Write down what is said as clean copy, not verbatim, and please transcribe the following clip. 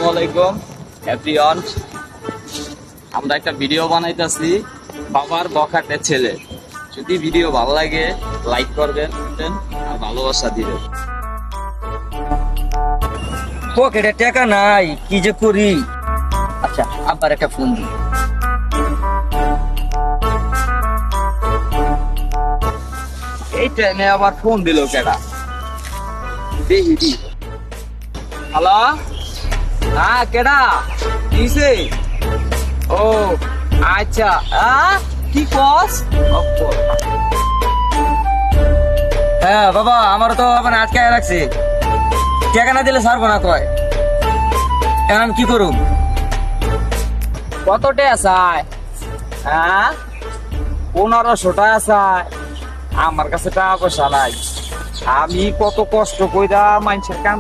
আসসালামু আলাইকুম এভরিওয়ান। আমরা একটা ভিডিও বানাইতেছি বাবার বখাটে ছেলে। যদি ভিডিও ভালো লাগে লাইক করবেন আর ভালোবাসা দিবেন। পকেটে টাকা নাই, কি যে করি। আচ্ছা, আবার একটা ফোন দিই। এই টাইমে আবার ফোন দিল কেডা? দেখি। হ্যালো, হ্যাঁ কেডা কিসে? ও আচ্ছা, কি কস? হ্যাঁ বাবা, আমার তো আবার আটকায় রাখছে, টাকা না দিলে ছাড়বো না কয়। এখন আমি কি করুম? কত টাকা চায়? হ্যাঁ 1500 টাকা চায়। আমার কাছে টাকা পয়সা নাই। আমি কত কষ্ট কইরা মানুষের কাম